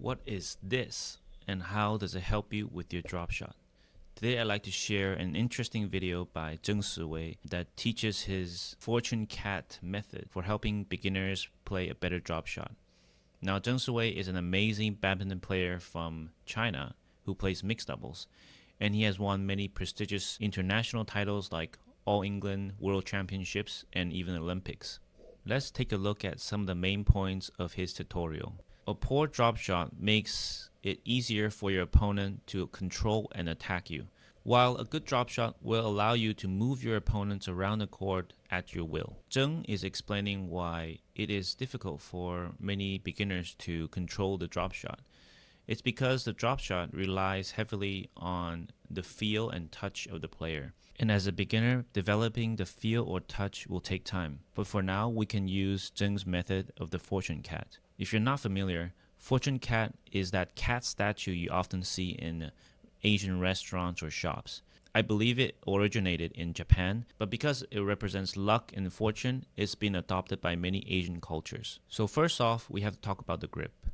What is this and how does it help you with your drop shot? Today I'd like to share an interesting video by Zheng Si Wei that teaches his fortune cat method for helping beginners play a better drop shot. Now Zheng Si Wei is an amazing badminton player from China who plays mixed doubles, and he has won many prestigious international titles like All England, World Championships, and even Olympics. Let's take a look at some of the main points of his tutorial. A poor drop shot makes it easier for your opponent to control and attack you, while a good drop shot will allow you to move your opponents around the court at your will. Zheng is explaining why it is difficult for many beginners to control the drop shot. It's because the drop shot relies heavily on the feel and touch of the player. And as a beginner, developing the feel or touch will take time. But for now, we can use Zheng's method of the fortune cat. If you're not familiar, fortune cat is that cat statue you often see in Asian restaurants or shops. I believe it originated in Japan, but because it represents luck and fortune, it's been adopted by many Asian cultures. So first off, we have to talk about the grip.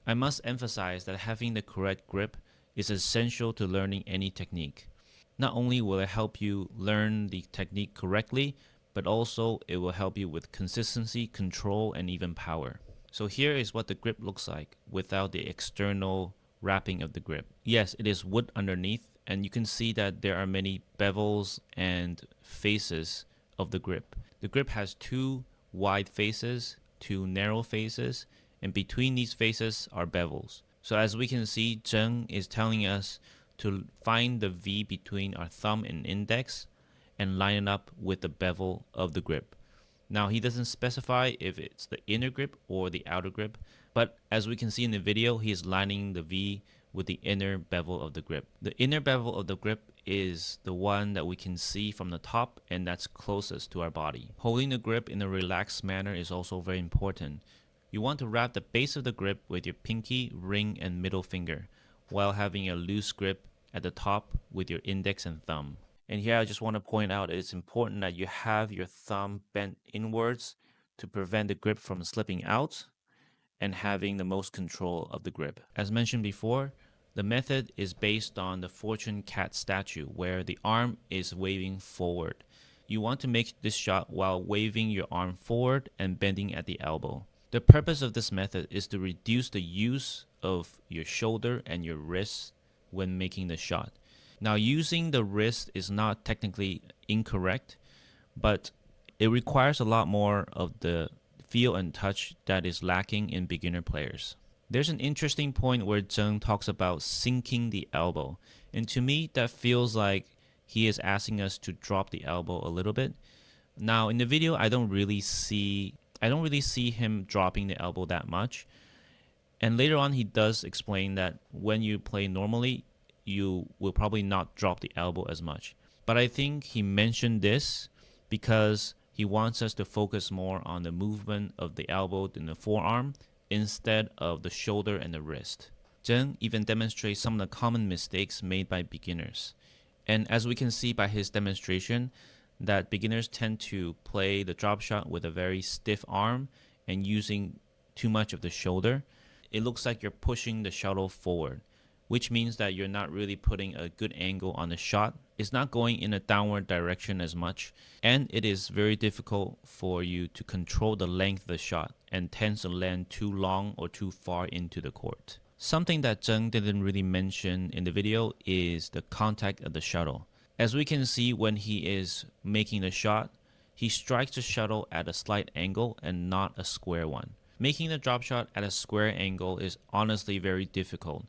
I must emphasize that having the correct grip is essential to learning any technique. Not only will it help you learn the technique correctly, but also it will help you with consistency, control, and even power. So here is what the grip looks like without the external wrapping of the grip. Yes, it is wood underneath, and you can see that there are many bevels and faces of the grip. The grip has two wide faces, two narrow faces, and between these faces are bevels. So as we can see, Zheng is telling us to find the V between our thumb and index and line it up with the bevel of the grip. Now he doesn't specify if it's the inner grip or the outer grip, but as we can see in the video, he is lining the V with the inner bevel of the grip. The inner bevel of the grip is the one that we can see from the top, and that's closest to our body. Holding the grip in a relaxed manner is also very important. You want to wrap the base of the grip with your pinky, ring, and middle finger, while having a loose grip at the top with your index and thumb. And here I just want to point out it's important that you have your thumb bent inwards to prevent the grip from slipping out and having the most control of the grip. As mentioned before, the method is based on the fortune cat statue where the arm is waving forward. You want to make this shot while waving your arm forward and bending at the elbow. The purpose of this method is to reduce the use of your shoulder and your wrist when making the shot. Now, using the wrist is not technically incorrect, but it requires a lot more of the feel and touch that is lacking in beginner players. There's an interesting point where Zheng talks about sinking the elbow, and to me that feels like he is asking us to drop the elbow a little bit. Now, in the video, I don't really see him dropping the elbow that much. And later on, he does explain that when you play normally, you will probably not drop the elbow as much. But I think he mentioned this because he wants us to focus more on the movement of the elbow and the forearm instead of the shoulder and the wrist. Zheng even demonstrates some of the common mistakes made by beginners. And as we can see by his demonstration, that beginners tend to play the drop shot with a very stiff arm and using too much of the shoulder. It looks like you're pushing the shuttle forward, which means that you're not really putting a good angle on the shot. It's not going in a downward direction as much, and it is very difficult for you to control the length of the shot and tends to land too long or too far into the court. Something that Zheng didn't really mention in the video is the contact of the shuttle. As we can see when he is making the shot, he strikes the shuttle at a slight angle and not a square one. Making the drop shot at a square angle is honestly very difficult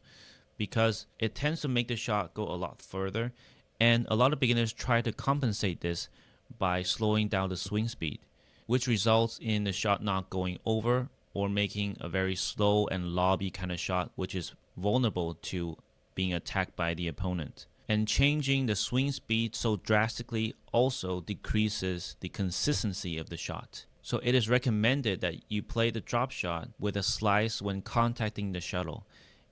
because it tends to make the shot go a lot further, and a lot of beginners try to compensate this by slowing down the swing speed, which results in the shot not going over or making a very slow and lobby kind of shot, which is vulnerable to being attacked by the opponent. And changing the swing speed so drastically also decreases the consistency of the shot. So it is recommended that you play the drop shot with a slice when contacting the shuttle.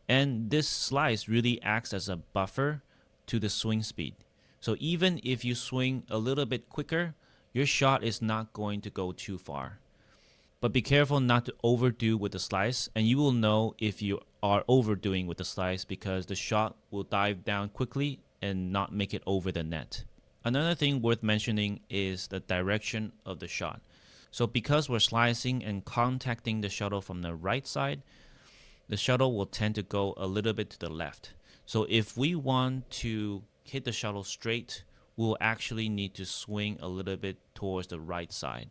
And this slice really acts as a buffer to the swing speed. So even if you swing a little bit quicker, your shot is not going to go too far. But be careful not to overdo with the slice, and you will know if you are overdoing with the slice because the shot will dive down quickly and not make it over the net. Another thing worth mentioning is the direction of the shot. So because we're slicing and contacting the shuttle from the right side, the shuttle will tend to go a little bit to the left. So if we want to hit the shuttle straight, we'll actually need to swing a little bit towards the right side.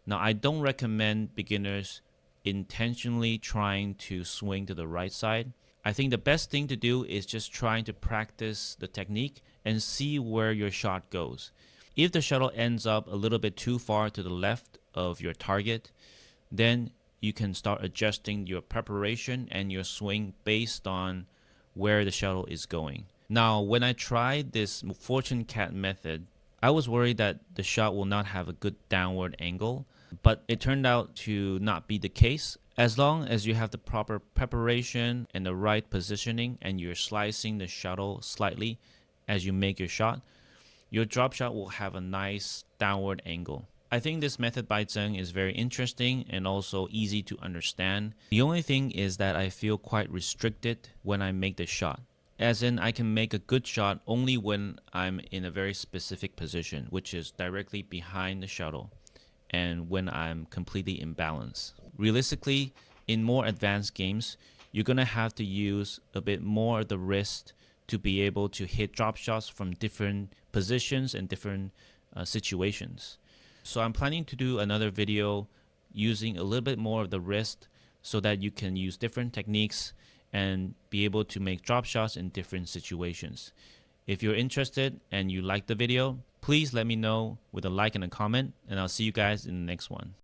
Now, I don't recommend beginners intentionally trying to swing to the right side. I think the best thing to do is just trying to practice the technique and see where your shot goes. If the shuttle ends up a little bit too far to the left of your target, then you can start adjusting your preparation and your swing based on where the shuttle is going. Now, when I tried this fortune cat method, I was worried that the shot will not have a good downward angle, but it turned out to not be the case. As long as you have the proper preparation and the right positioning and you're slicing the shuttle slightly as you make your shot, your drop shot will have a nice downward angle. I think this method by Zheng is very interesting and also easy to understand. The only thing is that I feel quite restricted when I make the shot. As in, I can make a good shot only when I'm in a very specific position, which is directly behind the shuttle, and when I'm completely in balance. Realistically, in more advanced games, you're going to have to use a bit more of the wrist to be able to hit drop shots from different positions and different situations. So I'm planning to do another video using a little bit more of the wrist so that you can use different techniques and be able to make drop shots in different situations. If you're interested and you like the video, please let me know with a like and a comment, and I'll see you guys in the next one.